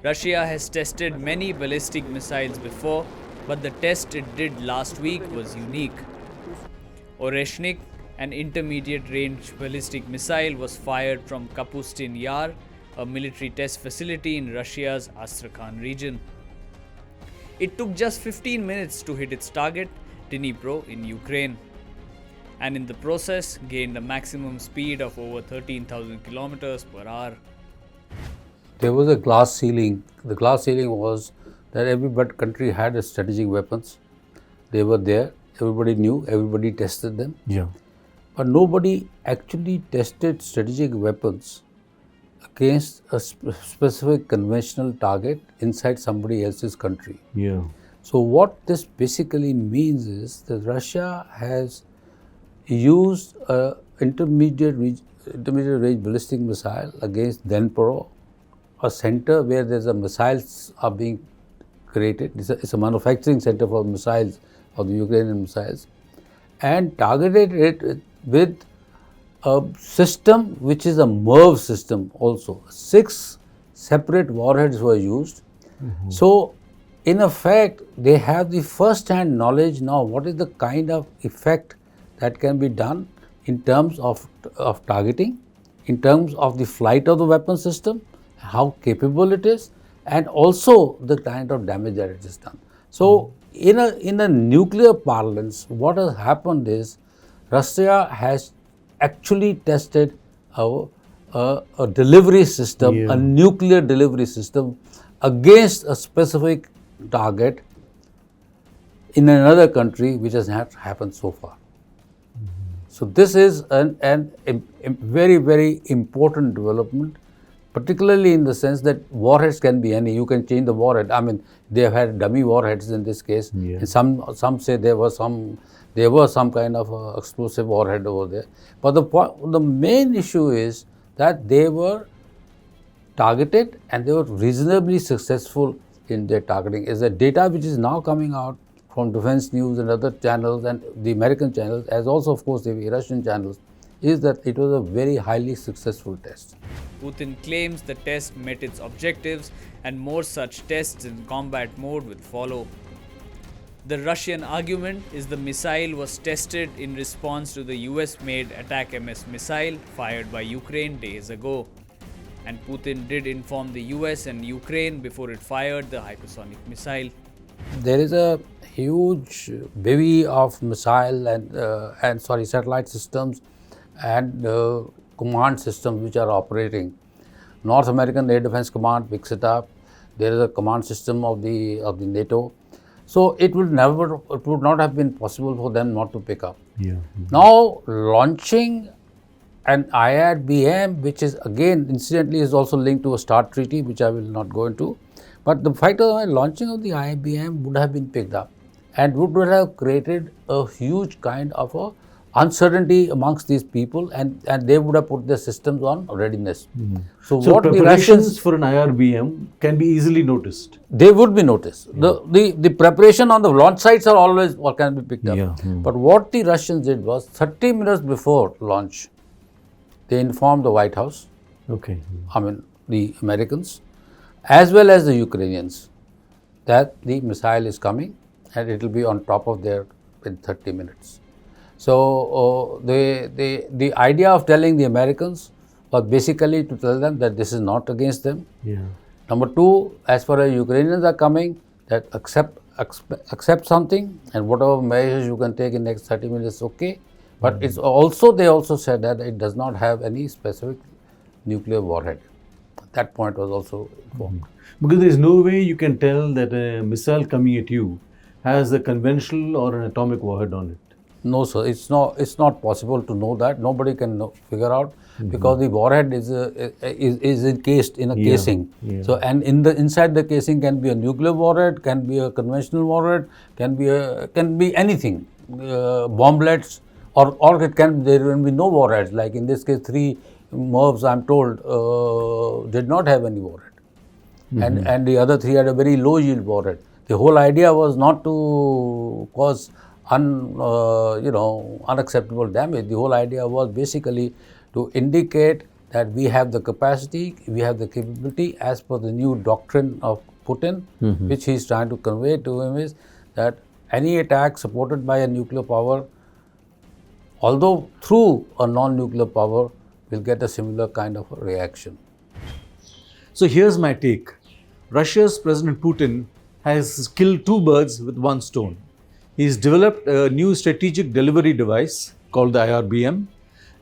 Russia has tested many ballistic missiles before, but the test it did last week was unique. Oreshnik, an intermediate-range ballistic missile, was fired from Kapustin Yar, a military test facility in Russia's Astrakhan region. It took just 15 minutes to hit its target, Dnipro in Ukraine, and in the process gained a maximum speed of over 13,000 kilometers per hour. There was a glass ceiling. The glass ceiling was that every country had strategic weapons. They were there. Everybody knew. Everybody tested them. Yeah. But nobody actually tested strategic weapons against a specific conventional target inside somebody else's country. Yeah. So what this basically means is that Russia has used an intermediate range ballistic missile against Dnipro, a center where there's a missiles are being created. It's a manufacturing center for missiles, of the Ukrainian missiles, and targeted it with a system which is a MIRV system also. 6 separate warheads were used. Mm-hmm. So, in effect, they have the first-hand knowledge now what is the kind of effect that can be done in terms of targeting, in terms of the flight of the weapon system, how capable it is, and also the kind of damage that it has done. So, in a nuclear parlance, what has happened is Russia has actually tested a delivery system, a nuclear delivery system against a specific target in another country, which has not happened so far. Mm-hmm. So this is a very, very important development, particularly in the sense that warheads can be any. You can change the warhead. I mean, they have had dummy warheads in this case. Yeah. And some say there was some kind of explosive warhead over there. But the main issue is that they were targeted and they were reasonably successful in their targeting. Is the data which is now coming out from Defense News and other channels and the American channels, as also of course the Russian channels, is that it was a very highly successful test. Putin claims the test met its objectives and more such tests in combat mode will follow. The Russian argument is the missile was tested in response to the US-made ATACMS missile fired by Ukraine days ago. And Putin did inform the US and Ukraine before it fired the hypersonic missile. There is a huge bevy of missile and satellite systems and command systems which are operating. North American Air Defense Command picks it up. There is a command system of the NATO. So it would not have been possible for them not to pick up. Yeah. Mm-hmm. Now launching an IRBM, which is again incidentally is also linked to a START treaty, which I will not go into. But the fact of the launching of the IRBM would have been picked up and would have created a huge kind of a uncertainty amongst these people, and they would have put their systems on readiness. Mm-hmm. So what preparations for an IRBM can be easily noticed? They would be noticed. Yeah. The preparation on the launch sites are always what can be picked up. Yeah. Mm-hmm. But what the Russians did was 30 minutes before launch, they informed the White House, I mean the Americans, as well as the Ukrainians, that the missile is coming and it will be on top of there in 30 minutes. So the idea of telling the Americans was basically to tell them that this is not against them. Yeah. Number 2, as far as Ukrainians are coming, that accept something and whatever measures you can take in next 30 minutes, okay. But it's also, they also said that it does not have any specific nuclear warhead. That point was also informed. Because there is no way you can tell that a missile coming at you has a conventional or an atomic warhead on it. No, sir. It's not possible to know that. Nobody can figure out because the warhead is encased in a casing. Yeah. So, and inside the casing can be a nuclear warhead, can be a conventional warhead, can be anything, bomblets, or there can be no warheads. Like in this case, 3 MIRVs, I'm told, did not have any warhead, and the other 3 had a very low yield warhead. The whole idea was not to cause unacceptable damage. The whole idea was basically to indicate that we have the capacity, we have the capability, as per the new doctrine of Putin, which he is trying to convey to him, is that any attack supported by a nuclear power, although through a non-nuclear power, will get a similar kind of a reaction. So here's my take. Russia's President Putin has killed two birds with one stone. He's developed a new strategic delivery device called the IRBM,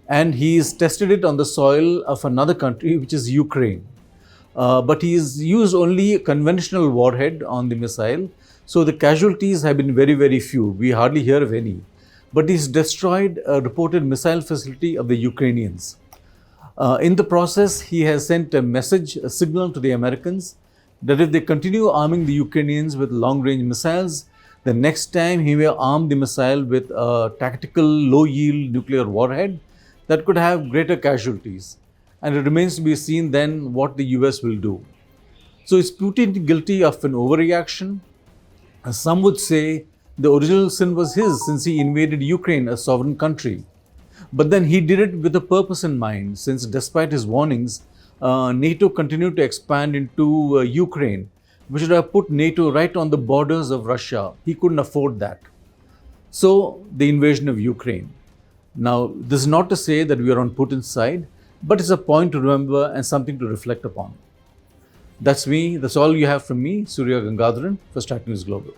and he's tested it on the soil of another country, which is Ukraine. But he's used only a conventional warhead on the missile, so the casualties have been very, very few. We hardly hear of any. But he's destroyed a reported missile facility of the Ukrainians. In the process, he has sent a message, a signal to the Americans that if they continue arming the Ukrainians with long-range missiles, the next time he may arm the missile with a tactical low-yield nuclear warhead that could have greater casualties. And it remains to be seen then what the US will do. So is Putin guilty of an overreaction? Some would say the original sin was his, since he invaded Ukraine, a sovereign country. But then he did it with a purpose in mind, since despite his warnings, NATO continued to expand into Ukraine, which would have put NATO right on the borders of Russia. He couldn't afford that. So, the invasion of Ukraine. Now, this is not to say that we are on Putin's side, but it's a point to remember and something to reflect upon. That's me. That's all you have from me, Surya Gangadharan, for StratNewsGlobal.